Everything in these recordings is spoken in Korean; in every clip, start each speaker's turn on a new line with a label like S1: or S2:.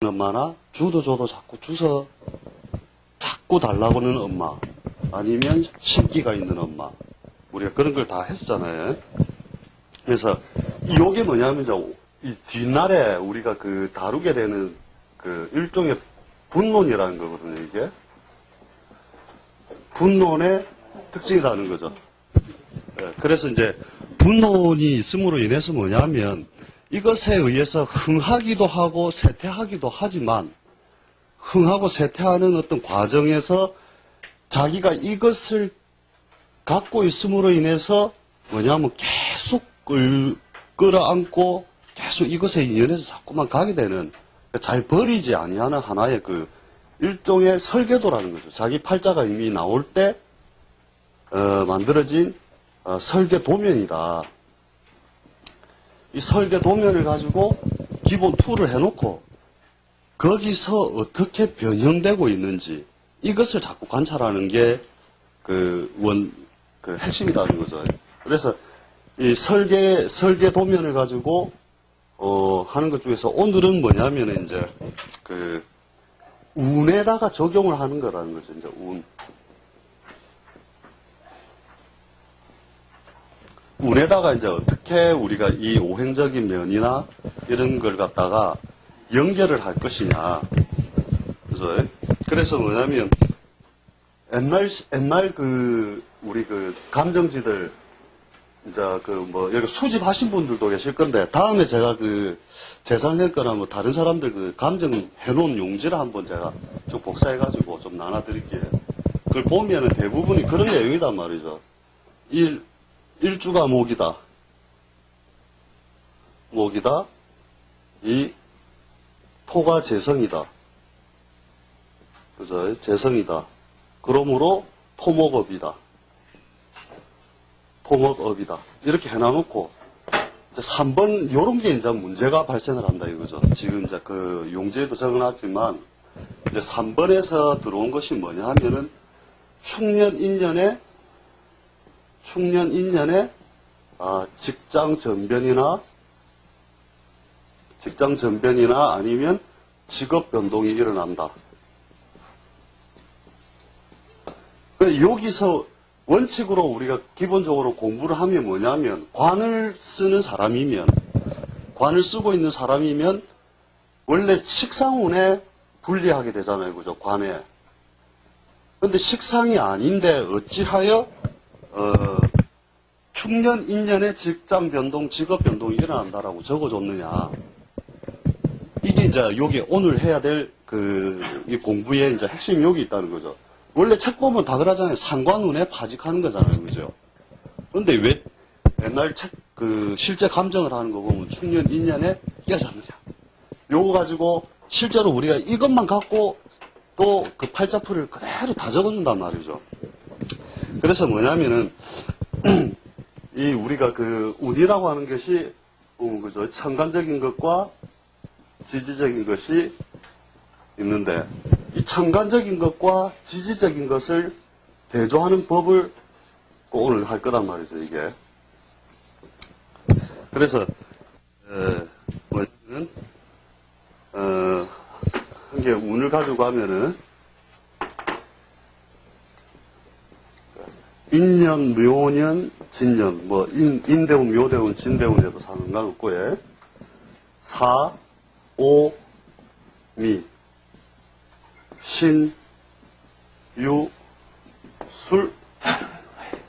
S1: 엄마나 주도 줘도 자꾸 주서 자꾸 달라고는 엄마, 아니면 신기가 있는 엄마, 우리가 그런 걸 다 했었잖아요. 그래서 이게 뭐냐면 이 뒷날에 우리가 그 다루게 되는 그 일종의 분론이라는 거거든요. 이게 분론의 특징이라는 거죠. 그래서 이제 분론이 있음으로 인해서 뭐냐면 이것에 의해서 흥하기도 하고 쇠퇴하기도 하지만 흥하고 쇠퇴하는 어떤 과정에서 자기가 이것을 갖고 있음으로 인해서 뭐냐면 계속 끌어안고 계속 이것에 인연해서 자꾸만 가게 되는, 잘 버리지 아니하는 하나의 그 일종의 설계도라는 거죠. 자기 팔자가 이미 나올 때 만들어진 설계도면이다. 이 설계도면을 가지고 기본 툴을 해놓고 거기서 어떻게 변형되고 있는지 이것을 자꾸 관찰하는 게 그 핵심이라는 거죠. 그래서 이 설계도면을 가지고 하는 것 중에서 오늘은 뭐냐면은 이제 그 운에다가 적용을 하는 거라는 거죠. 이제 운에다가 이제 어떻게 우리가 이 오행적인 면이나 이런 걸 갖다가 연결을 할 것이냐. 그래서 뭐냐면 옛날 우리 감정지들 이제 여기 수집하신 분들도 계실 건데, 다음에 제가 재산생거나 다른 사람들 감정 해놓은 용지를 한번 제가 좀 복사해가지고 좀 나눠드릴게요. 그걸 보면은 대부분이 그런 내용이단 말이죠. 일주가 목이다. 이 토가 재성이다. 그죠? 재성이다. 그러므로 토목업이다. 토목업이다. 이렇게 해놔놓고, 이제 3번, 요런 게 이제 문제가 발생을 한다 이거죠. 지금 이제 용지에도 적어놨지만, 이제 3번에서 들어온 것이 뭐냐 하면은, 충년 인년에, 직장 전변이나 아니면 직업 변동이 일어난다. 여기서 원칙으로 우리가 기본적으로 공부를 하면 뭐냐면, 관을 쓰고 있는 사람이면 원래 식상운에 분리하게 되잖아요. 그죠? 관에. 근데 식상이 아닌데 어찌하여 충년 인년에 직장 변동, 직업 변동이 일어난다라고 적어줬느냐. 이게 이제 여기 오늘 해야 될 이 공부의 이제 핵심이 여기 있다는 거죠. 원래 책 보면 다 그러잖아요. 상관운에 파직하는 거잖아요. 그죠? 근데 왜 옛날 실제 감정을 하는 거 보면 충년 인년에 깨졌느냐. 요거 가지고 실제로 우리가 이것만 갖고 또 그 팔자풀이를 그대로 다 적어준단 말이죠. 그래서 뭐냐면은, 우리가 운이라고 하는 것이, 그죠? 천간적인 것과 지지적인 것이 있는데, 이 천간적인 것과 지지적인 것을 대조하는 법을 오늘 할 거란 말이죠, 이게. 그래서, 뭐냐면, 이게 운을 가지고 하면은, 인년, 묘년, 진년, 인대운, 묘대운, 진대운에도 상관없고, 사, 오, 미, 신, 유, 술,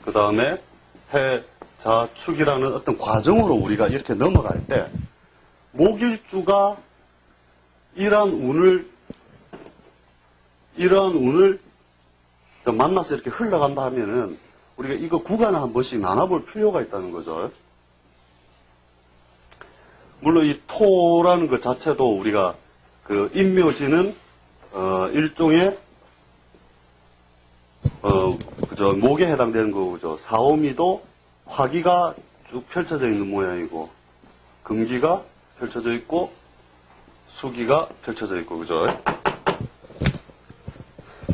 S1: 그 다음에 해, 자, 축이라는 어떤 과정으로 우리가 이렇게 넘어갈 때, 목일주가 이러한 운을 만나서 이렇게 흘러간다 하면은, 우리가 이거 구간을 한 번씩 나눠볼 필요가 있다는 거죠. 물론 이 토라는 것 자체도 우리가 인묘지는 일종의 그죠, 목에 해당되는 거죠. 사오미도 화기가 쭉 펼쳐져 있는 모양이고, 금기가 펼쳐져 있고, 수기가 펼쳐져 있고, 그죠?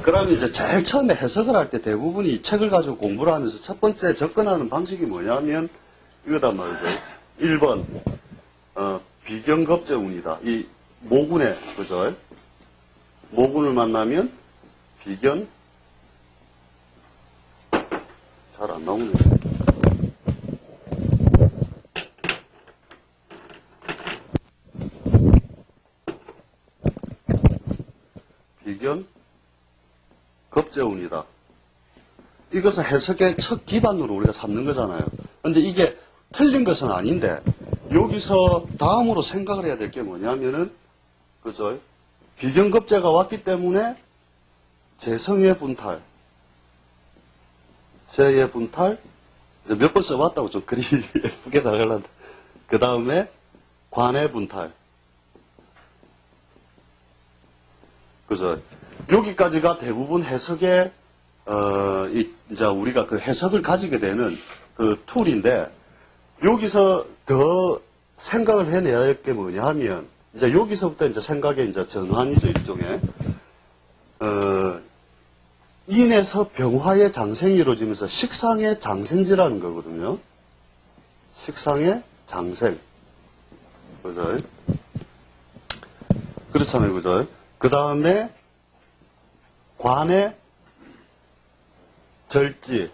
S1: 그러면 이제 제일 처음에 해석을 할 때 대부분이 이 책을 가지고 공부를 하면서 첫 번째 접근하는 방식이 뭐냐면 이거단 말이죠. 1번 비경겁제운이다. 이 모군에, 그죠? 모군을 만나면 비견, 잘 안 나오네. 비견, 겁재운이다. 이것은 해석의 첫 기반으로 우리가 삼는 거잖아요. 근데 이게 틀린 것은 아닌데, 여기서 다음으로 생각을 해야 될 게 뭐냐면은, 그죠? 비견겁재가 왔기 때문에 재성의 분탈, 재의 분탈, 몇 번 써봤다고 좀 글이 예쁘게 나가려는데, 그 다음에 관의 분탈. 그죠? 여기까지가 대부분 해석의, 이제 우리가 그 해석을 가지게 되는 그 툴인데, 여기서 더 생각을 해내야 할 게 뭐냐 하면, 이제 여기서부터 이제 생각의 이제 전환이죠, 일종의. 인에서 병화의 장생이 이루어지면서 식상의 장생지라는 거거든요. 식상의 장생. 그죠? 그렇잖아요, 그죠? 그 다음에 관의 절지.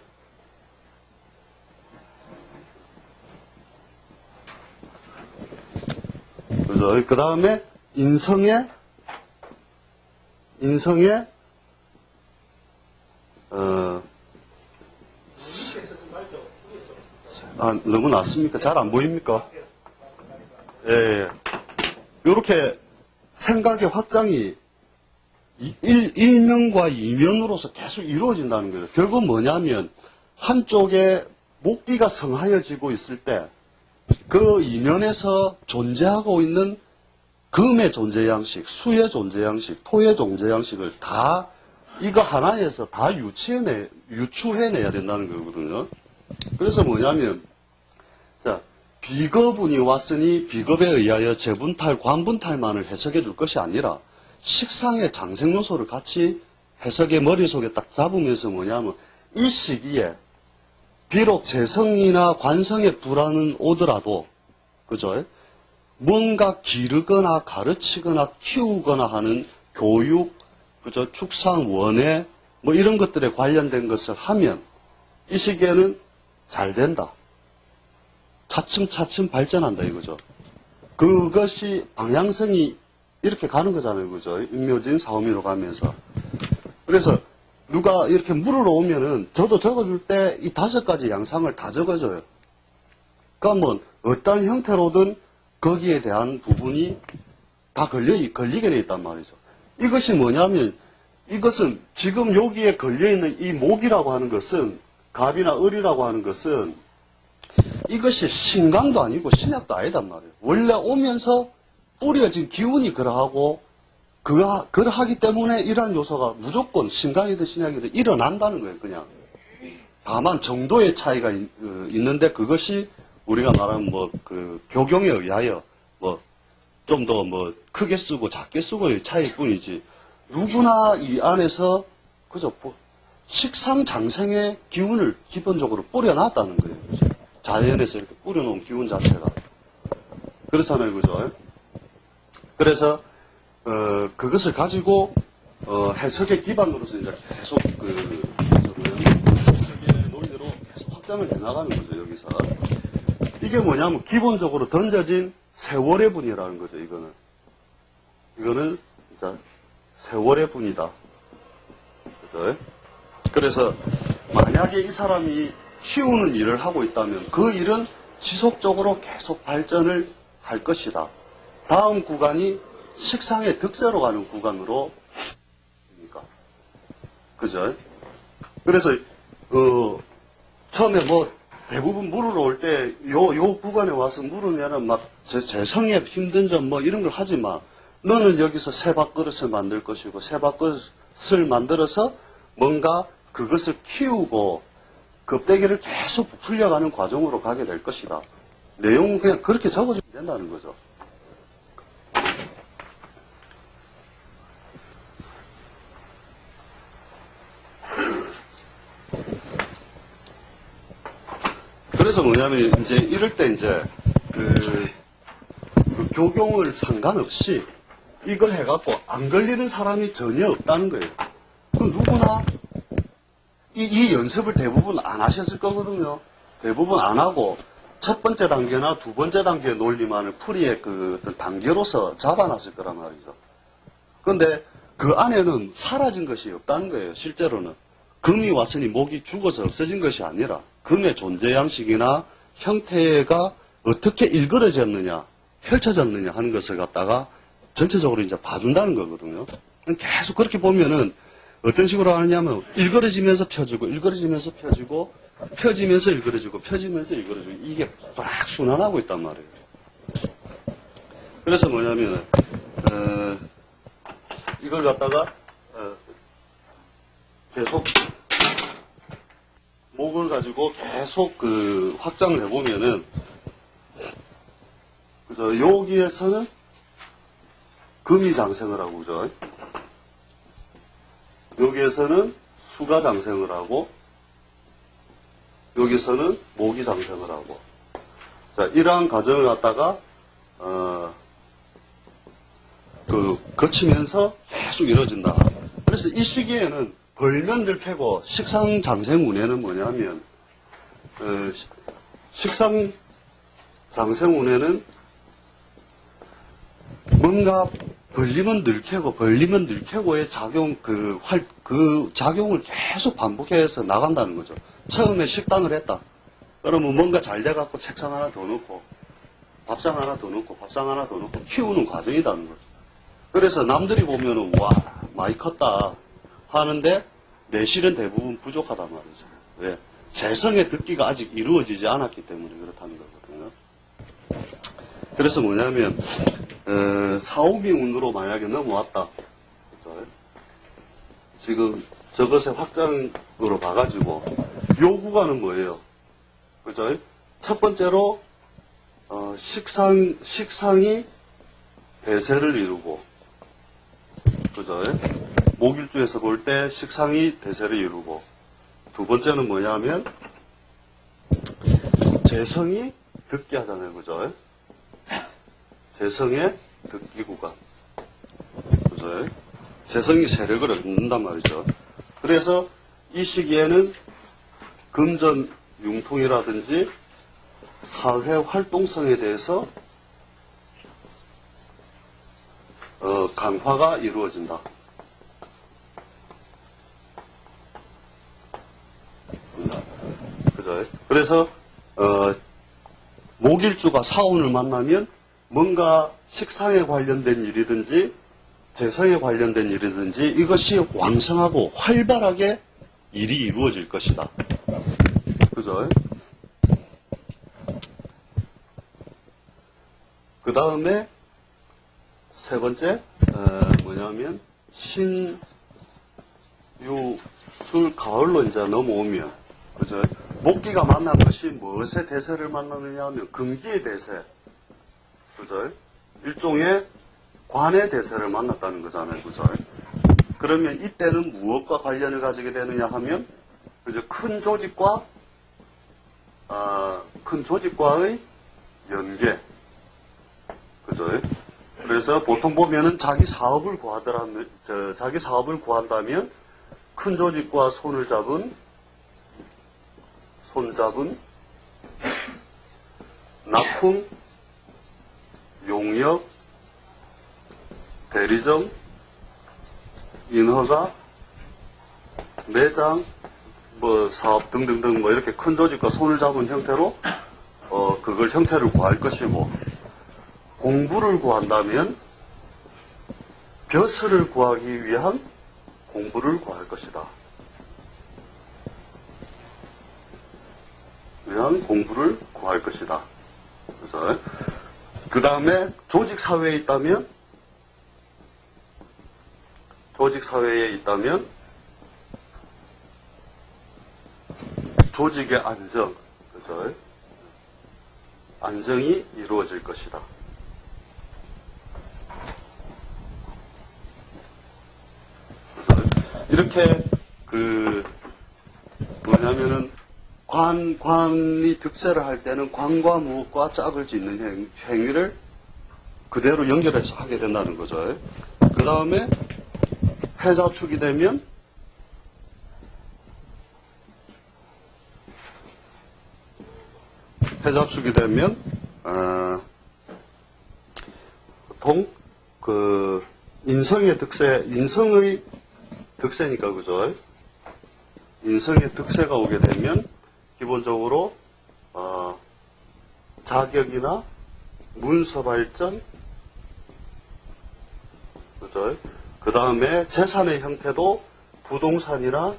S1: 그죠? 그 다음에 인성의 너무 낮습니까? 잘 안 보입니까? 예. 요렇게 생각의 확장이 일면과 이면으로서 계속 이루어진다는 거예요. 결국 뭐냐면, 한쪽에 목기가 성하여지고 있을 때, 그 이면에서 존재하고 있는 금의 존재 양식, 수의 존재 양식, 토의 존재 양식을 다 이거 하나에서 다 유추해내야 된다는 거거든요. 그래서 뭐냐면, 자, 비겁운이 왔으니 비겁에 의하여 재분탈, 관분탈만을 해석해 줄 것이 아니라 식상의 장생 요소를 같이 해석의 머릿속에 딱 잡으면서 뭐냐면, 이 시기에 비록 재성이나 관성의 불안은 오더라도, 그죠? 뭔가 기르거나 가르치거나 키우거나 하는 교육, 그죠? 축상, 원해, 뭐 이런 것들에 관련된 것을 하면 이 시기에는 잘 된다. 차츰차츰 발전한다 이거죠. 그것이 방향성이 이렇게 가는 거잖아요. 그죠? 임묘진 사오미로 가면서. 그래서 누가 이렇게 물으러 오면은 저도 적어줄 때 이 5가지 양상을 다 적어줘요. 그러니까 뭐 어떤 형태로든 거기에 대한 부분이 다 걸리게 돼 있단 말이죠. 이것이 뭐냐면, 이것은 지금 여기에 걸려있는 이 목이라고 하는 것은, 갑이나 을이라고 하는 것은 이것이 신강도 아니고 신약도 아니단 말이에요. 원래 오면서 뿌려진 기운이 그러하고, 그러하기 때문에 이러한 요소가 무조건 신강이든 신약이든 일어난다는 거예요, 그냥. 다만 정도의 차이가 있는데 그것이 우리가 말하는 교경에 의하여 좀 더 크게 쓰고 작게 쓰고의 차이일 뿐이지, 누구나 이 안에서 그저 식상장생의 기운을 기본적으로 뿌려놨다는 거예요. 그죠? 자연에서 이렇게 뿌려놓은 기운 자체가. 그렇잖아요, 그죠? 그래서, 그것을 가지고, 해석의 기반으로서 이제 계속 해석의 논리로 계속 확장을 해나가는 거죠, 여기서. 이게 뭐냐면, 기본적으로 던져진 세월의 분이라는 거죠, 이거는. 이거는, 자, 세월의 분이다. 그죠? 그래서, 만약에 이 사람이 키우는 일을 하고 있다면 그 일은 지속적으로 계속 발전을 할 것이다. 다음 구간이 식상의 득세로 가는 구간으로, 그죠? 그래서, 처음에 대부분 물으러 올 때, 요 구간에 와서 물으면은 재성에 힘든 점 이런 걸 하지 마. 너는 여기서 새 밥그릇을 만들 것이고, 새 밥그릇을 만들어서 뭔가 그것을 키우고, 겁대기를 계속 부풀려가는 과정으로 가게 될 것이다. 내용은 그냥 그렇게 적어주면 된다는 거죠. 그래서 뭐냐면, 이제 이럴 때 이제, 그 교경을 상관없이, 이걸 해갖고 안 걸리는 사람이 전혀 없다는 거예요. 그럼 누구나 이 연습을 대부분 안 하셨을 거거든요. 대부분 안 하고 첫 번째 단계나 두 번째 단계의 논리만을 풀이의 그 어떤 단계로서 잡아놨을 거란 말이죠. 그런데 그 안에는 사라진 것이 없다는 거예요. 실제로는. 금이 왔으니 목이 죽어서 없어진 것이 아니라 금의 존재 양식이나 형태가 어떻게 일그러졌느냐, 펼쳐졌느냐 하는 것을 갖다가 전체적으로 이제 봐준다는 거거든요. 계속 그렇게 보면은 어떤 식으로 하느냐면 일그러지면서 펴지고, 일그러지면서 펴지고, 펴지면서 일그러지고, 펴지면서 일그러지고, 이게 막 순환하고 있단 말이에요. 그래서 뭐냐면은 이걸 갖다가 계속 목을 가지고 계속 그 확장을 해보면은 그죠? 여기에서는 금이 장생을 하고, 그죠? 여기에서는 수가 장생을 하고, 여기서는 목이 장생을 하고. 자, 이러한 과정을 갖다가, 거치면서 계속 이루어진다. 그래서 이 시기에는 벌면 들패고, 식상 장생 운해는 뭐냐면, 식상 장생 운해는 뭔가 벌리면 늘캐고, 벌리면 늘캐고의 작용, 그 작용을 계속 반복해서 나간다는 거죠. 처음에 식당을 했다. 그러면 뭔가 잘 돼갖고 책상 하나 더 넣고, 밥상 하나 더 넣고, 밥상 하나 더 넣고, 키우는 과정이라는 거죠. 그래서 남들이 보면은, 와, 많이 컸다. 하는데, 내실은 대부분 부족하단 말이죠. 왜? 재성의 듣기가 아직 이루어지지 않았기 때문에 그렇다는 거거든요. 그래서 뭐냐면, 사오기 운으로 만약에 넘어왔다. 그죠? 지금 저것의 확장으로 봐가지고, 요 구간은 뭐예요? 그죠? 첫 번째로, 식상이 대세를 이루고, 그죠? 목일주에서 볼 때 식상이 대세를 이루고, 두 번째는 뭐냐면, 재성이 듣기 하잖아요. 그죠? 재성의 듣기 구간. 그죠? 재성이 세력을 얻는단 말이죠. 그래서 이 시기에는 금전 융통이라든지 사회 활동성에 대해서 강화가 이루어진다. 그죠? 그래서 목일주가 사운을 만나면 뭔가 식상에 관련된 일이든지 재성에 관련된 일이든지 이것이 왕성하고 활발하게 일이 이루어질 것이다. 그죠? 그 다음에 세 번째 뭐냐면 신유술 가을로 이제 넘어오면 그죠? 목기가 만난 것이 무엇의 대세를 만나느냐 하면 금기의 대세. 그죠? 일종의 관의 대세를 만났다는 거잖아요. 그죠? 그러면 이때는 무엇과 관련을 가지게 되느냐 하면 그죠? 큰 조직과의 연계. 그죠? 그래서 보통 보면은 자기 사업을 구한다면 큰 조직과 손잡은 납품, 용역, 대리점, 인허가, 매장, 사업 등등등 이렇게 큰 조직과 손을 잡은 형태로 그걸 형태를 구할 것이고, 공부를 구한다면 벼슬을 구하기 위한 공부를 구할 것이다. 공부를 구할 것이다. 그래서 그 다음에 조직사회에 있다면 조직의 안정, 그죠? 안정이 이루어질 것이다. 그래서 이렇게 뭐냐면은 관이 득세를 할 때는 관과 무엇과 짝을 짓는 행위를 그대로 연결해서 하게 된다는 거죠. 그 다음에 해자축이 되면 보통 인성의 득세니까 그죠? 인성의 득세가 오게 되면 기본적으로 자격이나 문서 발전, 그죠? 그 다음에 재산의 형태도 부동산이나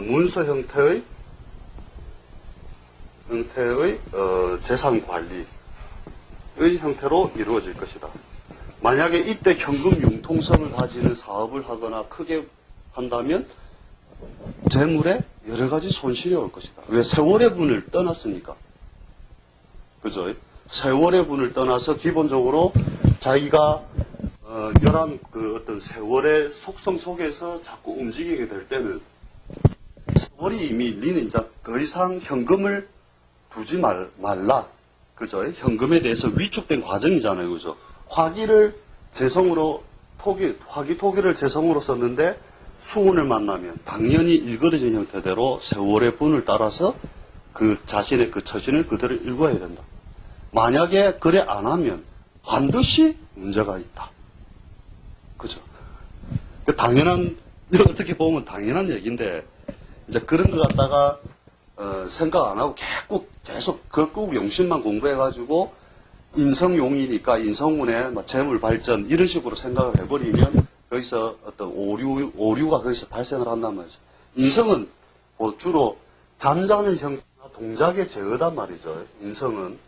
S1: 문서 형태의 재산 관리의 형태로 이루어질 것이다. 만약에 이때 현금 융통성을 가지는 사업을 하거나 크게 한다면 재물에 여러 가지 손실이 올 것이다. 왜? 세월의 분을 떠났으니까. 그죠? 세월의 분을 떠나서 기본적으로 자기가 어떤 세월의 속성 속에서 자꾸 움직이게 될 때는 세월이 이미 니는 이제 더 이상 현금을 두지 말라. 그죠? 현금에 대해서 위축된 과정이잖아요. 그죠? 화기 토기를 재성으로 썼는데 수운을 만나면 당연히 일그러진 형태대로 세월의 분을 따라서 그 자신의 그 처신을 그대로 읽어야 된다. 만약에 그래 안 하면 반드시 문제가 있다. 그죠? 이거 어떻게 보면 당연한 얘기인데, 이제 그런 거 갖다가, 생각 안 하고 계속 그 용신만 공부해가지고, 인성용이니까 인성운의 재물 발전, 이런 식으로 생각을 해버리면, 거기서 어떤 오류가 거기서 발생을 한단 말이죠. 인성은 뭐 주로 잠자는 형태나 동작의 제어단 말이죠. 인성은.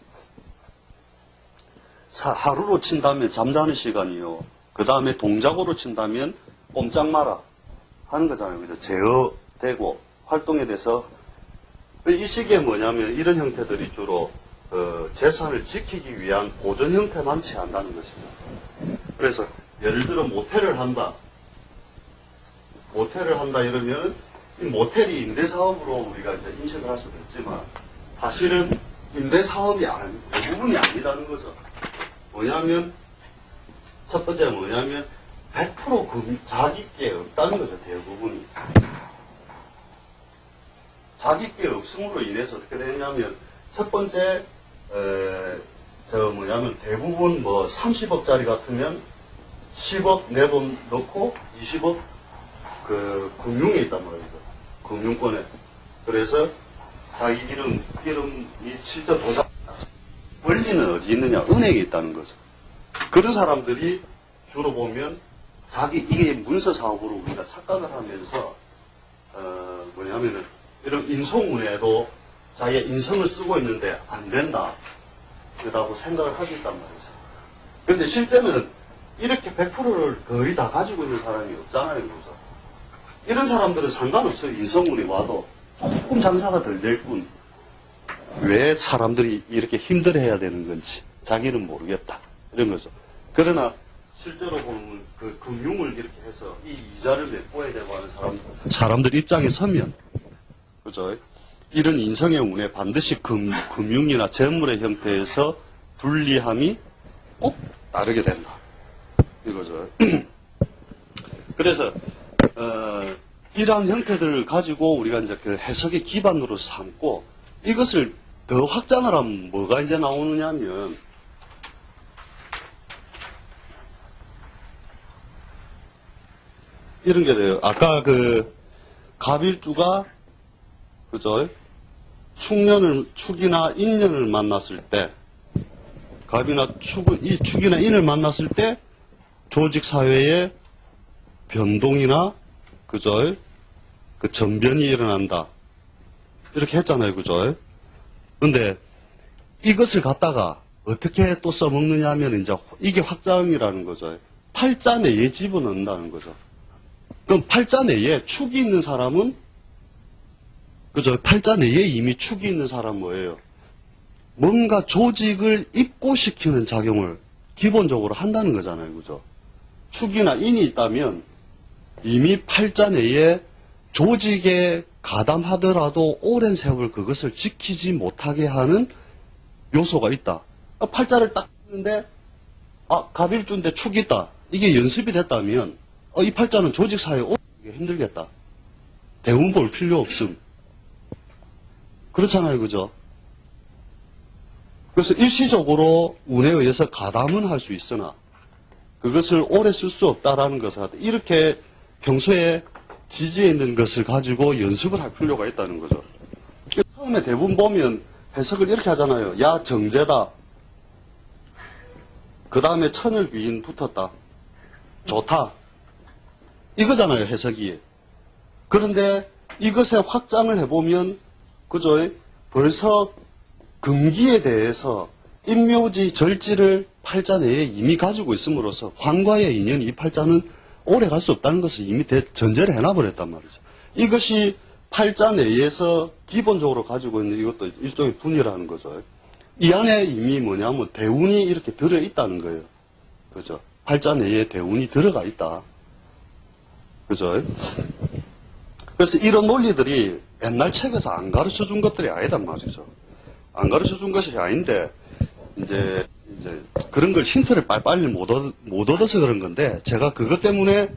S1: 하루로 친다면 잠자는 시간이요. 그 다음에 동작으로 친다면 꼼짝 마라 하는 거잖아요. 그죠? 제어되고 활동에 대해서. 이 시기에 뭐냐면 이런 형태들이 주로 재산을 지키기 위한 보존 형태만 취한다는 것입니다. 그래서 예를 들어 모텔을 한다 이러면 이 모텔이 임대사업으로 우리가 이제 인식을 할 수도 있지만 사실은 임대사업이 대부분이 아니라는 거죠. 첫 번째가 뭐냐면 100% 자기께 없다는 거죠. 대부분이. 자기께 없음으로 인해서 어떻게 되냐면 첫 번째 대부분 30억짜리 같으면 10억 내돈 넣고 20억 금융에 있단 말이죠. 금융권에. 그래서 자기 이름이 실제 도장 원리는 어디 있느냐? 은행에 있다는 거죠. 그런 사람들이 주로 보면 이게 문서 사업으로 우리가 착각을 하면서 이런 인성운에도 자기의 인성을 쓰고 있는데 안 된다. 라고 생각을 하고 있단 말이죠. 그런데 실제는 이렇게 100%를 거의 다 가지고 있는 사람이 없잖아요. 그래서 이런 사람들은 상관없어요. 인성운이 와도 조금 장사가 덜 될 뿐. 왜 사람들이 이렇게 힘들어해야 되는 건지 자기는 모르겠다. 이런 거죠. 그러나 실제로 보면 그 금융을 이렇게 해서 이 이자를 메꿔야 되고 하는 사람들 입장에 서면, 그죠? 이런 인성의 운에 반드시 금융이나 재물의 형태에서 불리함이 꼭 따르게 된다. 이거죠. 그래서, 이러한 형태들을 가지고 우리가 이제 그 해석의 기반으로 삼고 이것을 더 확장을 하면 뭐가 이제 나오느냐면, 이런 게 돼요. 아까 갑일주가, 그죠? 축이나 인년을 만났을 때, 축이나 인을 만났을 때, 조직사회에 변동이나, 그죠? 그 전변이 일어난다. 이렇게 했잖아요. 그죠? 근데, 이것을 갖다가 어떻게 또 써먹느냐 하면, 이제, 이게 확장이라는 거죠. 팔자 내에 집어넣는다는 거죠. 그럼 팔자 내에 축이 있는 사람은, 그죠? 팔자 내에 이미 축이 있는 사람은 뭐예요? 뭔가 조직을 입고시키는 작용을 기본적으로 한다는 거잖아요. 그죠? 축이나 인이 있다면 이미 팔자 내에 조직에 가담하더라도 오랜 세월 그것을 지키지 못하게 하는 요소가 있다. 팔자를 딱 근데 갑일주인데 축이 있다. 이게 연습이 됐다면 이 팔자는 조직사회에 오기 힘들겠다. 대운 볼 필요 없음. 그렇잖아요. 그죠? 그래서 일시적으로 운에 의해서 가담은 할 수 있으나 그것을 오래 쓸 수 없다라는 것을 이렇게 평소에 지지에 있는 것을 가지고 연습을 할 필요가 있다는 거죠. 처음에 대부분 보면 해석을 이렇게 하잖아요. 야 정제다. 그 다음에 천을귀인 붙었다. 좋다. 이거잖아요. 해석이. 그런데 이것의 확장을 해보면 그죠? 벌써 금기에 대해서 인묘지 절지를 팔자 내에 이미 가지고 있음으로써 관과의 인연이 이 팔자는 오래 갈 수 없다는 것을 이미 전제를 해놔버렸단 말이죠. 이것이 팔자 내에서 기본적으로 가지고 있는 이것도 일종의 분이라는 거죠. 이 안에 이미 뭐냐면 대운이 이렇게 들어있다는 거예요. 그죠? 팔자 내에 대운이 들어가 있다. 그죠? 그래서 이런 논리들이 옛날 책에서 안 가르쳐 준 것들이 아니단 말이죠. 안 가르쳐 준 것이 아닌데, 이제 그런 걸 힌트를 빨리 못 얻어서 그런 건데, 제가 그것 때문에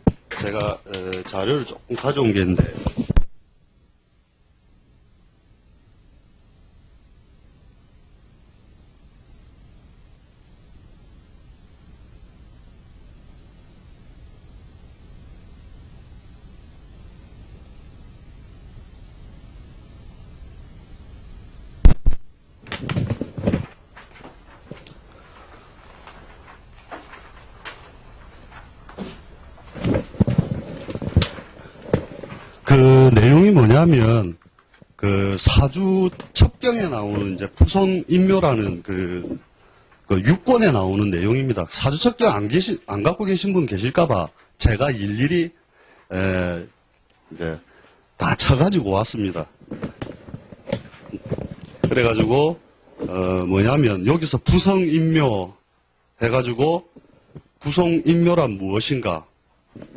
S1: 제가 자료를 조금 가져온 게 있는데, 그 내용이 뭐냐면, 그 사주 첩경에 나오는 이제 부성인묘라는 그 6권에 나오는 내용입니다. 사주 첩경 안 갖고 계신 분 계실까봐 제가 일일이 이제 다 쳐가지고 왔습니다. 그래가지고 뭐냐면 여기서 부성인묘 해가지고 부성인묘란 무엇인가?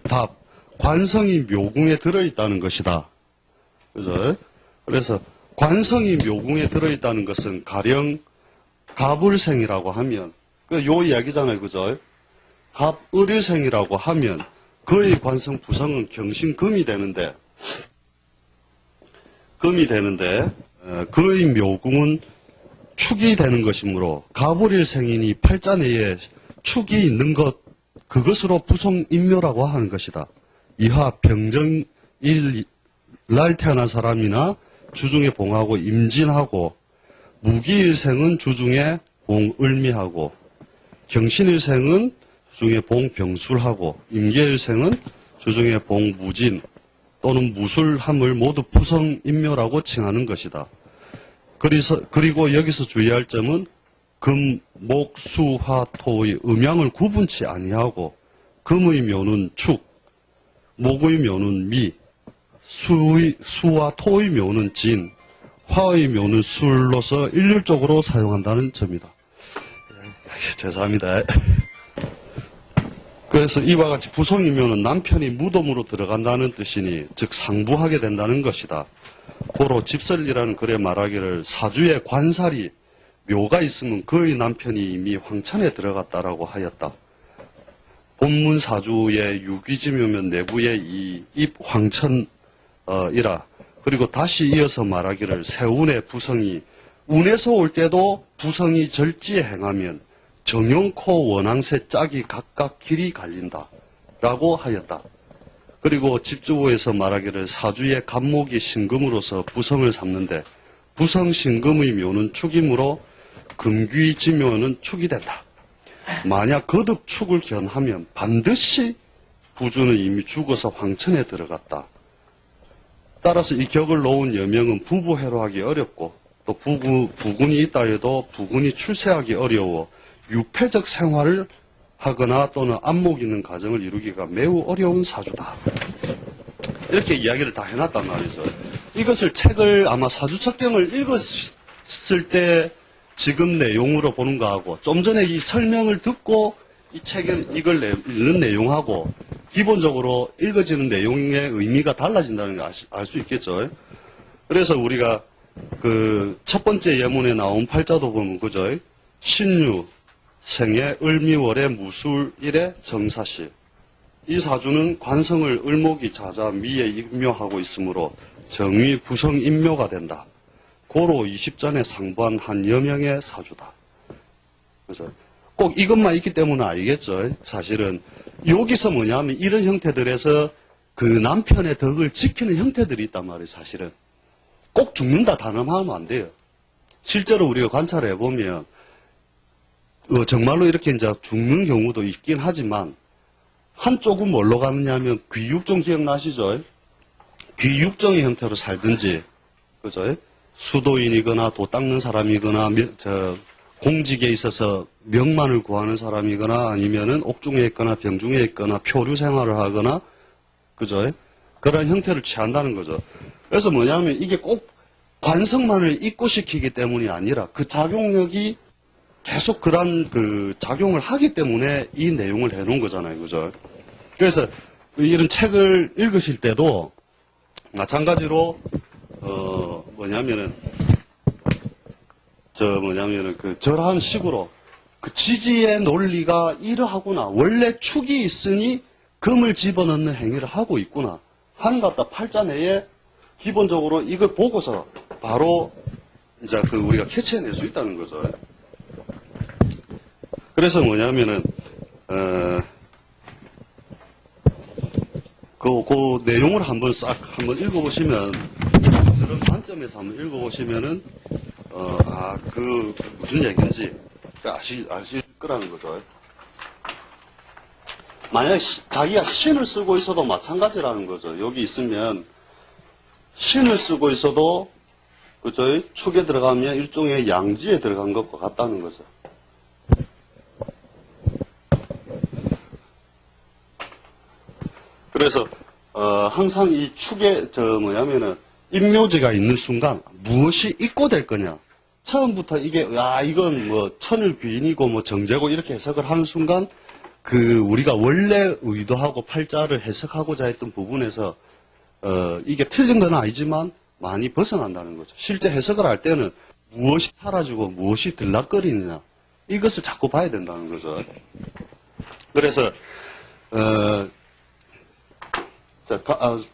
S1: 답. 관성이 묘궁에 들어있다는 것이다. 그죠? 그래서 관성이 묘궁에 들어있다는 것은 가령 갑을생이라고 하면 요 이야기잖아요. 그죠? 갑을생이라고 하면 그의 관성 부성은 경신금이 되는데 그의 묘궁은 축이 되는 것이므로 갑을생이니 팔자 내에 축이 있는 것 그것으로 부성인묘라고 하는 것이다. 이하 병정일 날 태어난 사람이나 주중에 봉하고 임진하고 무기일생은 주중에 봉을미하고 경신일생은 주중에 봉병술하고 임계일생은 주중에 봉무진 또는 무술함을 모두 부성인묘라고 칭하는 것이다. 그리고 여기서 주의할 점은 금, 목, 수, 화, 토의 음양을 구분치 아니하고 금의 묘는 축, 목의 묘는 미, 수와 토의 묘는 진, 화의 묘는 술로서 일률적으로 사용한다는 점이다. 죄송합니다. 그래서 이와 같이 부성이묘는 남편이 무덤으로 들어간다는 뜻이니 즉 상부하게 된다는 것이다. 고로 집설리라는 글에 말하기를 사주에 관살이 묘가 있으면 그의 남편이 이미 황천에 들어갔다라고 하였다. 본문 사주의 유기지묘면 내부의 이 입 황천이라. 그리고 다시 이어서 말하기를 세운의 부성이 운에서 올 때도 부성이 절지에 행하면 정용코 원앙새 짝이 각각 길이 갈린다 라고 하였다. 그리고 집주보에서 말하기를 사주의 갑목이 신금으로서 부성을 삼는데 부성 신금의 묘는 축이므로 금귀지묘는 축이 된다. 만약 거듭 축을 견하면 반드시 부주는 이미 죽어서 황천에 들어갔다. 따라서 이 격을 놓은 여명은 부부해로하기 어렵고 또 부군이 있다 해도 부군이 출세하기 어려워 유패적 생활을 하거나 또는 안목 있는 가정을 이루기가 매우 어려운 사주다. 이렇게 이야기를 다 해놨단 말이죠. 이것을 책을 아마 사주첩경을 읽었을 때 지금 내용으로 보는 거하고 좀 전에 이 설명을 듣고 이 책에 이걸 읽는 내용하고 기본적으로 읽어지는 내용의 의미가 달라진다는 걸 알 수 있겠죠. 그래서 우리가 그 첫 번째 예문에 나온 팔자도 보면 그죠? 신유, 생애 을미월의 무술일의 정사시. 이 사주는 관성을 을목이 자자 미에 임묘하고 있으므로 정위 부성 임묘가 된다. 고로 20전에 상부한 한 여명의 사주다. 그죠? 꼭 이것만 있기 때문은 아니겠죠. 사실은 여기서 뭐냐면 이런 형태들에서 그 남편의 덕을 지키는 형태들이 있단 말이에요. 사실은 꼭 죽는다 단언하면 안 돼요. 실제로 우리가 관찰해 보면 정말로 이렇게 이제 죽는 경우도 있긴 하지만 한쪽은 뭘로 가느냐면 귀육종 기억나시죠? 귀육종의 형태로 살든지, 그죠? 수도인이거나 도 닦는 사람이거나 공직에 있어서 명만을 구하는 사람이거나 아니면은 옥중에 있거나 병중에 있거나 표류 생활을 하거나, 그죠? 그런 형태를 취한다는 거죠. 그래서 뭐냐면 이게 꼭 관성만을 입고시키기 때문이 아니라 그 작용력이 계속 그런 그 작용을 하기 때문에 이 내용을 해놓은 거잖아요. 그죠? 그래서 이런 책을 읽으실 때도 마찬가지로, 저러한 식으로 그 지지의 논리가 이러하구나. 원래 축이 있으니 금을 집어넣는 행위를 하고 있구나. 하는 것 같다. 팔자 내에 기본적으로 이걸 보고서 바로 이제 우리가 캐치해낼 수 있다는 거죠. 그래서 그 내용을 한번 읽어보시면, 저런 관점에서 한번 읽어보시면은, 무슨 얘기인지 아실 거라는 거죠. 만약에 자기가 신을 쓰고 있어도 마찬가지라는 거죠. 여기 있으면, 신을 쓰고 있어도, 그죠? 축에 들어가면 일종의 양지에 들어간 것과 같다는 거죠. 그래서 항상 이 축에 임묘지가 있는 순간 무엇이 입고될 거냐. 처음부터 이건 뭐 천을 귀인이고 뭐 정제고 이렇게 해석을 하는 순간 우리가 원래 의도하고 팔자를 해석하고자 했던 부분에서 이게 틀린 건 아니지만 많이 벗어난다는 거죠. 실제 해석을 할 때는 무엇이 사라지고 무엇이 들락거리느냐 이것을 자꾸 봐야 된다는 거죠. 그래서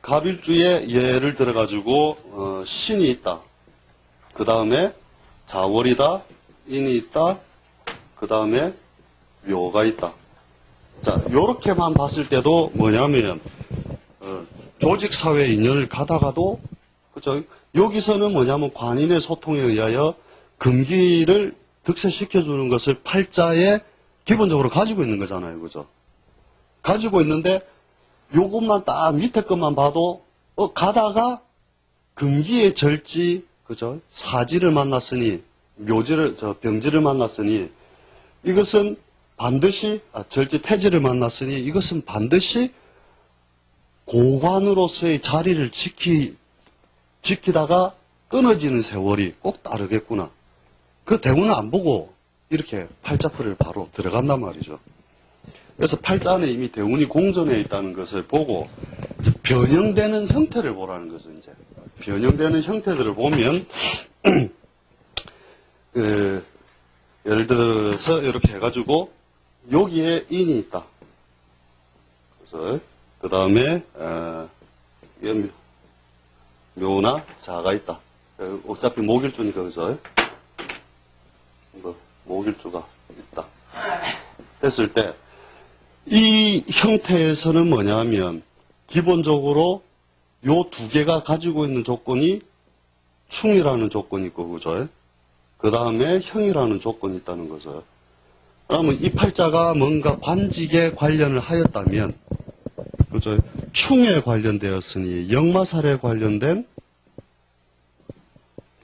S1: 갑일주에 예를 들어가지고, 신이 있다. 그 다음에 자월이다. 인이 있다. 그 다음에 묘가 있다. 자, 요렇게만 봤을 때도 뭐냐면, 조직사회 인연을 가다가도, 그죠? 여기서는 뭐냐면 관인의 소통에 의하여 금기를 득세시켜주는 것을 팔자에 기본적으로 가지고 있는 거잖아요. 그죠? 가지고 있는데, 요것만 딱 밑에 것만 봐도 가다가 금기의 절지, 그죠? 사지를 만났으니 병지를 만났으니 이것은 반드시 절지 태지를 만났으니 이것은 반드시 고관으로서의 자리를 지키다가 끊어지는 세월이 꼭 따르겠구나. 그 대운을 안 보고 이렇게 팔자풀이를 바로 들어간단 말이죠. 그래서 팔자 안에 이미 대운이 공전해 있다는 것을 보고 이제 변형되는 형태를 보라는 거죠. 이제 변형되는 형태들을 보면 예를 들어서 이렇게 해가지고 여기에 인이 있다. 그래서 그 다음에 묘나 자가 있다. 어차피 목일주니까 그죠? 목일주가 있다. 했을 때 이 형태에서는 뭐냐면 기본적으로 요 두 개가 가지고 있는 조건이 충이라는 조건이 있고 그죠? 그 다음에 형이라는 조건이 있다는 거죠. 그러면 이 팔자가 뭔가 관직에 관련을 하였다면 그죠? 충에 관련되었으니 역마살에 관련된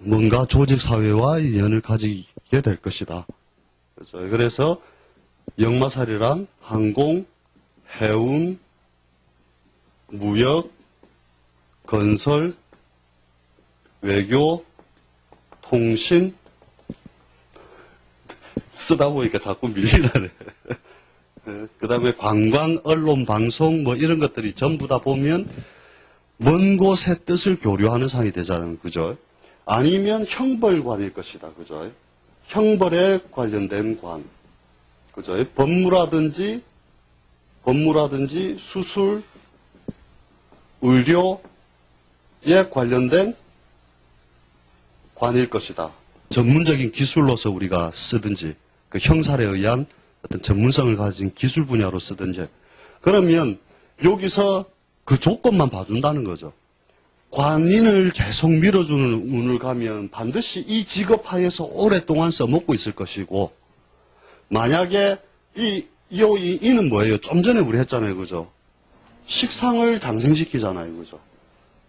S1: 뭔가 조직사회와 인연을 가지게 될 것이다. 그죠? 그래서 역마살이란 항공, 해운, 무역, 건설, 외교, 통신, 쓰다 보니까 자꾸 밀리나네. 그 다음에 관광, 언론, 방송, 뭐 이런 것들이 전부 다 보면 먼 곳의 뜻을 교류하는 상이 되잖아요. 그죠? 아니면 형벌관일 것이다. 그죠? 형벌에 관련된 관. 그죠? 법무라든지 수술, 의료에 관련된 관일 것이다. 전문적인 기술로서 우리가 쓰든지, 그 형살에 의한 어떤 전문성을 가진 기술 분야로 쓰든지. 그러면 여기서 그 조건만 봐준다는 거죠. 관인을 계속 밀어주는 운을 가면 반드시 이 직업 하에서 오랫동안 써먹고 있을 것이고, 만약에 이는 뭐예요? 좀 전에 우리 했잖아요. 그죠? 식상을 장생시키잖아요. 그죠?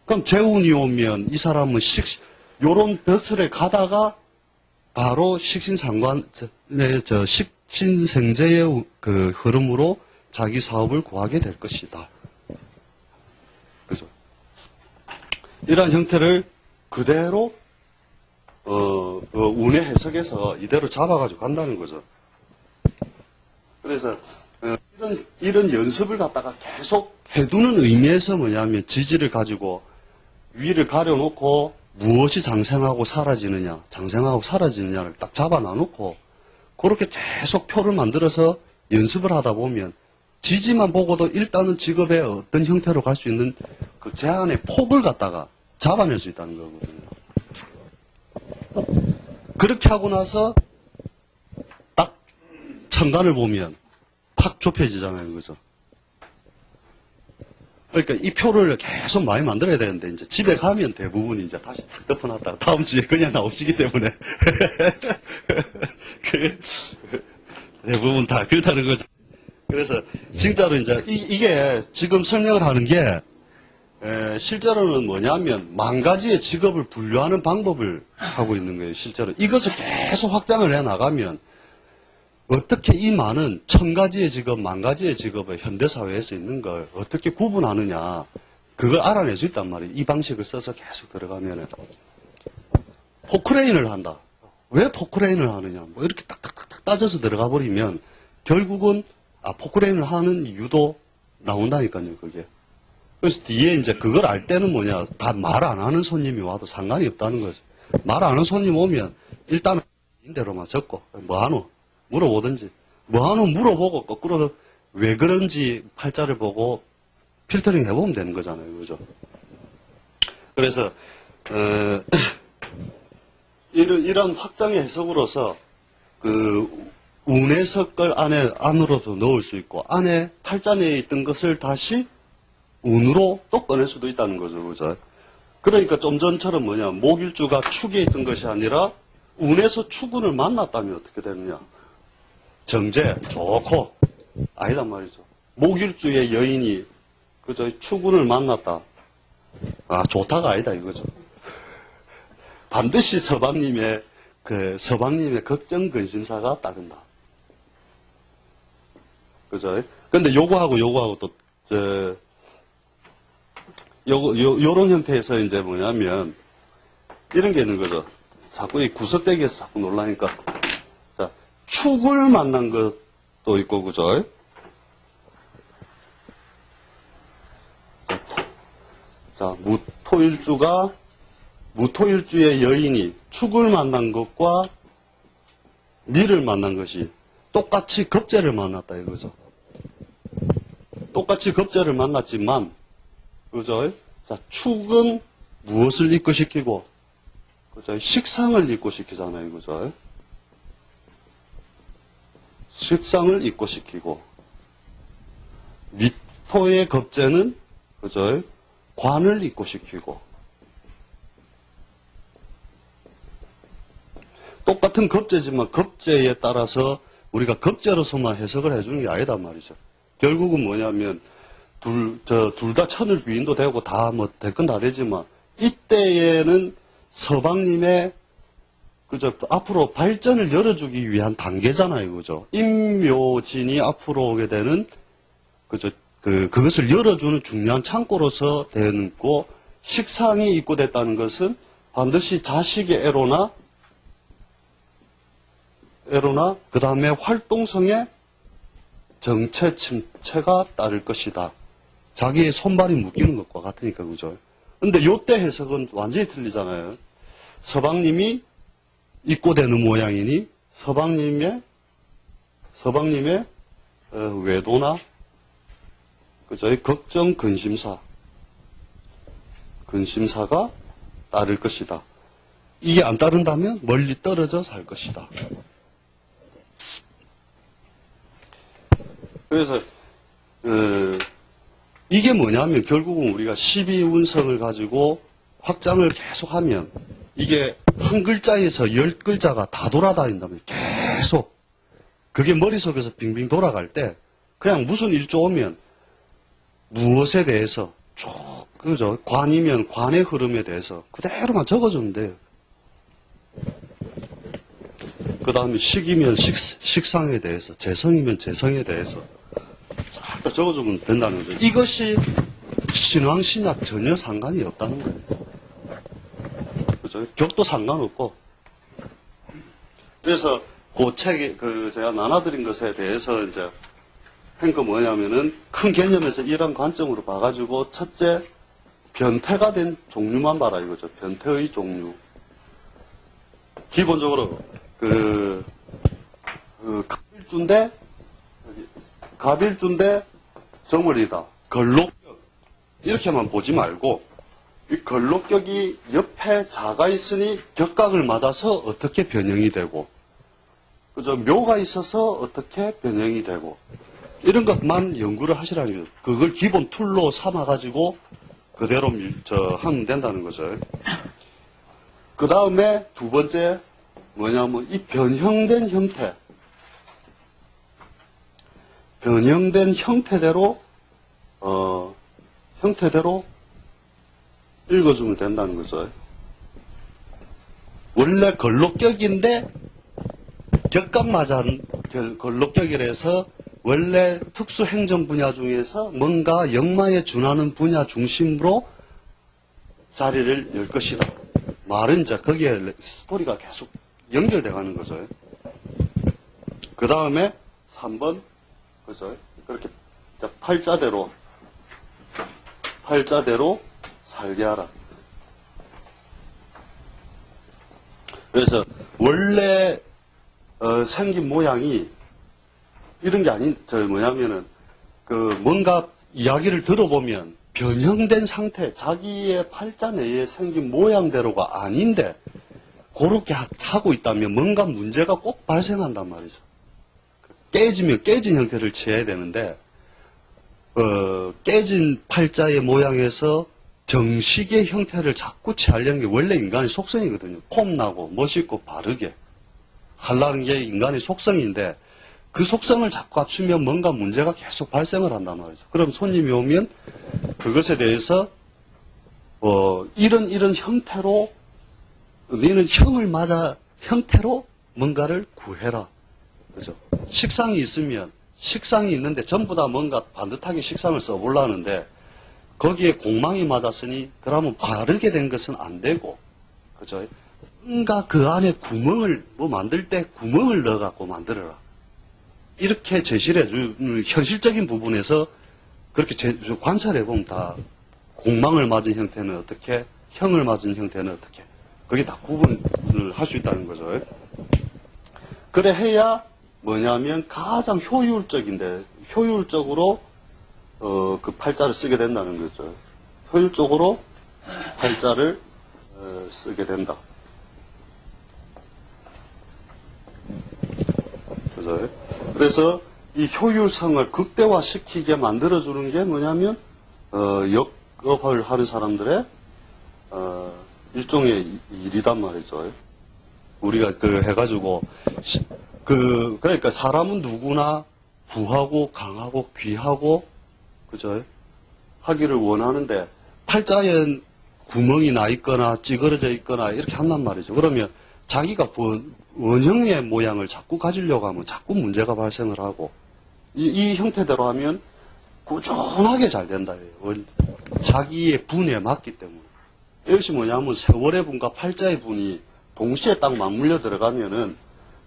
S1: 그럼 재운이 오면 이 사람은 요런 벼슬에 가다가 바로 식신생제의 그 흐름으로 자기 사업을 구하게 될 것이다. 그죠? 이러한 형태를 그대로, 운의 해석에서 이대로 잡아가지고 간다는 거죠. 그래서, 이런 연습을 갖다가 계속 해두는 의미에서 뭐냐면 지지를 가지고 위를 가려놓고 무엇이 장생하고 사라지느냐를 딱 잡아 놔놓고 그렇게 계속 표를 만들어서 연습을 하다 보면 지지만 보고도 일단은 직업의 어떤 형태로 갈 수 있는 그 제한의 폭을 갖다가 잡아낼 수 있다는 거거든요. 그렇게 하고 나서 딱 천간을 보면 팍 좁혀지잖아요. 그죠? 그러니까 이 표를 계속 많이 만들어야 되는데, 이제 집에 가면 대부분 이제 다시 탁 덮어놨다가 다음 주에 그냥 나오시기 때문에. 대부분 다 그렇다는 거죠. 그래서 진짜로 이제 이게 지금 설명을 하는 게, 실제로는 뭐냐면, 만 가지의 직업을 분류하는 방법을 하고 있는 거예요, 실제로. 이것을 계속 확장을 해 나가면, 어떻게 이 많은 천 가지의 직업, 만 가지의 직업을 현대사회에서 있는 걸 어떻게 구분하느냐, 그걸 알아낼 수 있단 말이에요. 이 방식을 써서 계속 들어가면은. 포크레인을 한다. 왜 포크레인을 하느냐. 뭐 이렇게 딱딱딱 따져서 들어가 버리면, 결국은, 포크레인을 하는 이유도 나온다니까요, 그게. 그래서 뒤에 이제 그걸 알 때는 뭐냐, 다 말 안 하는 손님이 와도 상관이 없다는 거죠. 말 안 하는 손님 오면, 일단은, 인대로만 적고, 뭐 하노? 물어보든지. 뭐 하노? 물어보고, 거꾸로 왜 그런지 팔자를 보고 필터링 해보면 되는 거잖아요. 그죠? 그래서, 이런 확장의 해석으로서, 운의 석걸 안으로도 넣을 수 있고, 안에 팔자 내에 있던 것을 다시 운으로 또 꺼낼 수도 있다는 거죠. 그죠? 그러니까 좀 전처럼 뭐냐, 목일주가 축에 있던 것이 아니라, 운에서 축운을 만났다면 어떻게 되느냐. 정제, 좋고, 아니단 말이죠. 목일주의 여인이, 그죠, 축운을 만났다. 좋다가 아니다, 이거죠. 반드시 서방님의 걱정 근심사가 따른다. 그죠? 근데 요거하고 또, 요런 형태에서 이제 뭐냐면, 이런 게 있는 거죠. 자꾸 이 구석대기에서 자꾸 놀라니까. 자, 축을 만난 것도 있고, 그죠? 자, 무토일주의 여인이 축을 만난 것과 미를 만난 것이 똑같이 겁재를 만났다, 이거죠. 똑같이 겁재를 만났지만, 그죠? 자, 축은 무엇을 입고시키고, 그죠? 식상을 입고시키잖아요, 그죠? 식상을 입고시키고, 미토의 겁재는, 그죠? 관을 입고시키고, 똑같은 겁재지만 겁재에 따라서 우리가 겁재로서만 해석을 해주는 게 아니단 말이죠. 결국은 뭐냐면, 둘 다 천을 비인도 되고 다 뭐 될 건 다 되지만, 이때에는 서방님의, 그죠, 앞으로 발전을 열어주기 위한 단계잖아요, 그죠. 임묘진이 앞으로 오게 되는, 그죠, 그것을 열어주는 중요한 창고로서 되고, 식상이 입고됐다는 것은 반드시 자식의 애로나, 그 다음에 활동성의 정체, 침체가 따를 것이다. 자기의 손발이 묶이는 것과 같으니까, 그죠? 근데 요때 해석은 완전히 틀리잖아요. 서방님이 입고되는 모양이니, 서방님의 외도나 그죠? 걱정, 근심사가 따를 것이다. 이게 안 따른다면 멀리 떨어져 살 것이다. 그래서 이게 뭐냐면 결국은 우리가 12운성을 가지고 확장을 계속하면 이게 한 글자에서 10글자가 다 돌아다닌다면 계속 그게 머릿속에서 빙빙 돌아갈 때 그냥 무슨 일조 오면 무엇에 대해서 쭉 그죠? 관이면 관의 흐름에 대해서 그대로만 적어주면 돼요. 그 다음에 식이면 식상에 대해서, 재성이면 재성에 대해서 싹 다 적어주면 된다는 거죠. 이것이 신앙, 신약 전혀 상관이 없다는 거예요. 그죠? 격도 상관없고. 그래서 그 책에, 제가 나눠드린 것에 대해서 이제 한 거 뭐냐면은 큰 개념에서 이런 관점으로 봐가지고 첫째, 변태가 된 종류만 봐라 이거죠. 변태의 종류. 기본적으로 갑일주인데 정월이다. 걸록격 이렇게만 보지 말고 이 걸록격이 옆에 자가 있으니 격각을 맞아서 어떻게 변형이 되고 그죠? 묘가 있어서 어떻게 변형이 되고 이런 것만 연구를 하시라는 거죠. 그걸 기본 툴로 삼아가지고 그대로 하면 된다는 거죠. 그 다음에 두 번째 뭐냐면 이 변형된 형태대로 읽어주면 된다는 거죠. 원래 걸록격인데 격각 맞은 걸록격이라서 원래 특수 행정 분야 중에서 뭔가 역마에 준하는 분야 중심으로 자리를 열 것이다. 말은 이제 거기에 스토리가 계속 연결돼 가는 거죠. 그 다음에 3번, 그죠? 그렇게 팔자대로 살게 하라. 그래서 원래 생긴 모양이 이런 게 뭐냐면은 뭔가 이야기를 들어보면 변형된 상태, 자기의 팔자 내에 생긴 모양대로가 아닌데 그렇게 하고 있다면 뭔가 문제가 꼭 발생한단 말이죠. 깨지면 깨진 형태를 취해야 되는데 깨진 팔자의 모양에서 정식의 형태를 자꾸 취하려는 게 원래 인간의 속성이거든요. 폼나고 멋있고 바르게 하려는 게 인간의 속성인데 그 속성을 자꾸 갖추면 뭔가 문제가 계속 발생을 한단 말이죠. 그럼 손님이 오면 그것에 대해서 이런 형태로 너희는 형을 맞아 형태로 뭔가를 구해라. 그죠? 식상이 있는데 전부 다 뭔가 반듯하게 식상을 써보려는데 거기에 공망이 맞았으니 그러면 바르게 된 것은 안 되고 그죠? 뭔가 그 안에 구멍을 만들 때 구멍을 넣어갖고 만들어라. 이렇게 제시를 해주는 현실적인 부분에서 그렇게 관찰해보면 다 공망을 맞은 형태는 어떻게, 형을 맞은 형태는 어떻게, 그게 다 구분을 할 수 있다는 거죠. 그래 해야 뭐냐면 가장 효율적으로 그 팔자를 쓰게 된다는 거죠. 효율적으로 팔자를 쓰게 된다. 그죠? 그래서 이 효율성을 극대화시키게 만들어주는 게 뭐냐면, 역업을 하는 사람들의, 일종의 일이단 말이죠. 우리가 해가지고, 그러니까 사람은 누구나 부하고 강하고 귀하고, 그죠? 하기를 원하는데, 팔자에 구멍이 나 있거나 찌그러져 있거나 이렇게 한단 말이죠. 그러면 자기가 원형의 모양을 자꾸 가지려고 하면 자꾸 문제가 발생을 하고 이 형태대로 하면 꾸준하게 잘 된다. 자기의 분에 맞기 때문에. 이것이 뭐냐면 세월의 분과 팔자의 분이 동시에 딱 맞물려 들어가면은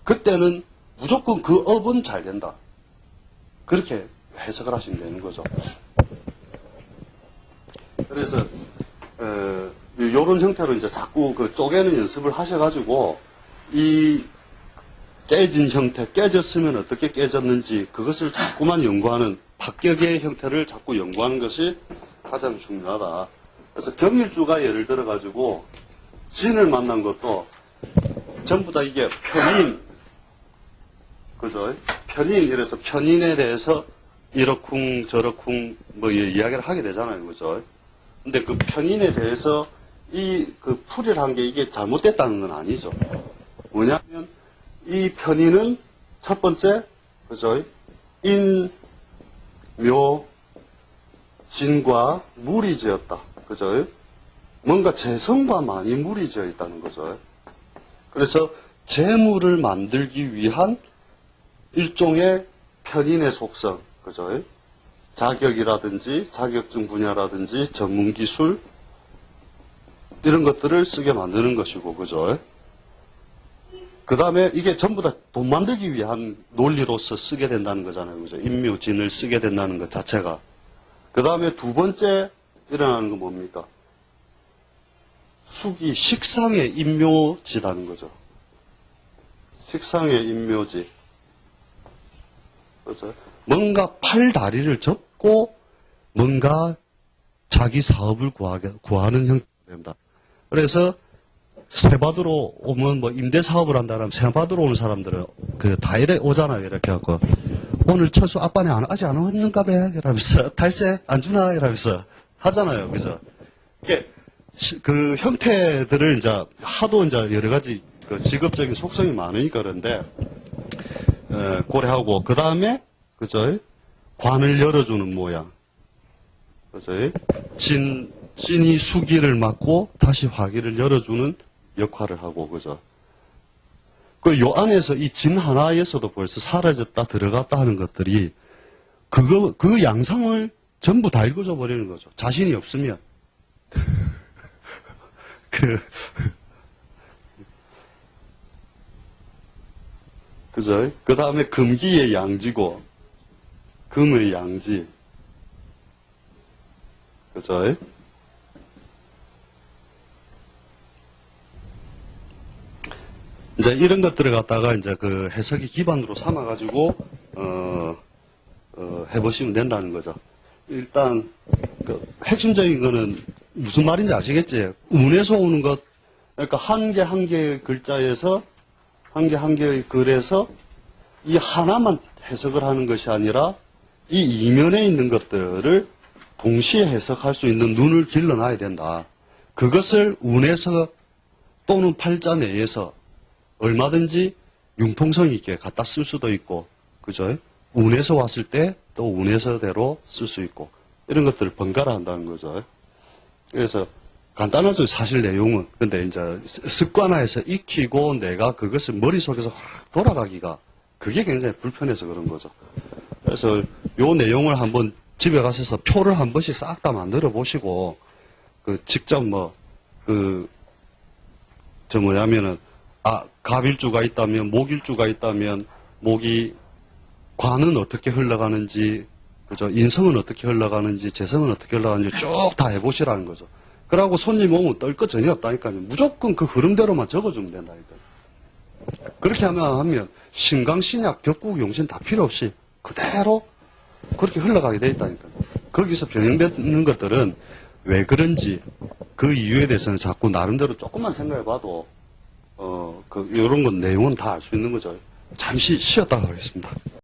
S1: 그때는 무조건 그 업은 잘 된다. 그렇게 해석을 하시면 되는 거죠. 그래서 이런 형태로 이제 자꾸 쪼개는 연습을 하셔가지고 이 깨진 형태, 깨졌으면 어떻게 깨졌는지 그것을 자꾸만 연구하는 박격의 형태를 자꾸 연구하는 것이 가장 중요하다. 그래서 경일주가 예를 들어 가지고 진을 만난 것도 전부 다 이게 편인, 그죠? 편인, 이래서 편인에 대해서 이러쿵 저러쿵 뭐 이야기를 하게 되잖아요, 그죠? 근데 그 편인에 대해서 이 그 풀이를 한 게 이게 잘못됐다는 건 아니죠. 뭐냐면 이 편인은 첫 번째, 그죠? 인, 묘, 진과 물이 지었다. 그죠? 뭔가 재성과 많이 물이 지어 있다는 거죠. 그래서 재물을 만들기 위한 일종의 편인의 속성, 그죠? 자격이라든지 자격증 분야라든지 전문 기술 이런 것들을 쓰게 만드는 것이고, 그죠? 그 다음에 이게 전부 다 돈 만들기 위한 논리로서 쓰게 된다는 거잖아요, 그죠? 인묘진을 쓰게 된다는 것 자체가. 그 다음에 두 번째 일어나는 건 뭡니까? 숙이 식상의 인묘지라는 거죠. 식상의 인묘지. 그렇죠? 뭔가 팔 다리를 접고 뭔가 자기 사업을 구하는 형태가 됩니다. 그래서 세 받으러 오면 뭐 임대 사업을 한다면 세 받으러 오는 사람들은 그 다이렉 오잖아요. 이렇게 하고 오늘 철수 아빠네 아직 안 왔는가 봐 이러면서 달세 안 주나 이러면서 하잖아요. 그죠? 그 형태들을 이제 하도 이제 여러 가지 그 직업적인 속성이 많으니까 그런데 고려하고 그 다음에 그죠? 관을 열어주는 모양. 그죠? 진이 수기를 맡고 다시 화기를 열어주는 역할을 하고, 그죠? 요 안에서 이 진 하나에서도 벌써 사라졌다, 들어갔다 하는 것들이, 그 양상을 전부 다 읽어줘 버리는 거죠. 자신이 없으면. 그죠? 그 다음에 금기의 양지고, 금의 양지. 그죠? 이제 이런 것들을 갖다가 이제 그 해석의 기반으로 삼아가지고, 해보시면 된다는 거죠. 일단, 그 핵심적인 거는 무슨 말인지 아시겠지? 운에서 오는 것, 그러니까 한 개 한 개의 글자에서, 한 개 한 개의 글에서 이 하나만 해석을 하는 것이 아니라 이 이면에 있는 것들을 동시에 해석할 수 있는 눈을 길러놔야 된다. 그것을 운에서 또는 팔자 내에서 얼마든지 융통성 있게 갖다 쓸 수도 있고, 그죠? 운에서 왔을 때 또 운에서대로 쓸 수 있고, 이런 것들을 번갈아 한다는 거죠. 그래서 간단하죠, 사실 내용은. 근데 이제 습관화해서 익히고 내가 그것을 머릿속에서 확 돌아가기가 그게 굉장히 불편해서 그런 거죠. 그래서 요 내용을 한번 집에 가셔서 표를 한 번씩 싹 다 만들어 보시고, 직접 뭐냐면은, 갑일주가 있다면, 목일주가 있다면, 목이, 관은 어떻게 흘러가는지, 그죠? 인성은 어떻게 흘러가는지, 재성은 어떻게 흘러가는지 쭉 다 해보시라는 거죠. 그러고 손님 오면 떨 것 전혀 없다니까요. 무조건 그 흐름대로만 적어주면 된다니까요. 그렇게 하면 신강신약, 격국, 용신 다 필요 없이 그대로 그렇게 흘러가게 돼 있다니까요. 거기서 변형되는 것들은 왜 그런지 그 이유에 대해서는 자꾸 나름대로 조금만 생각해 봐도 요런 건 내용은 다 알 수 있는 거죠. 잠시 쉬었다 가겠습니다.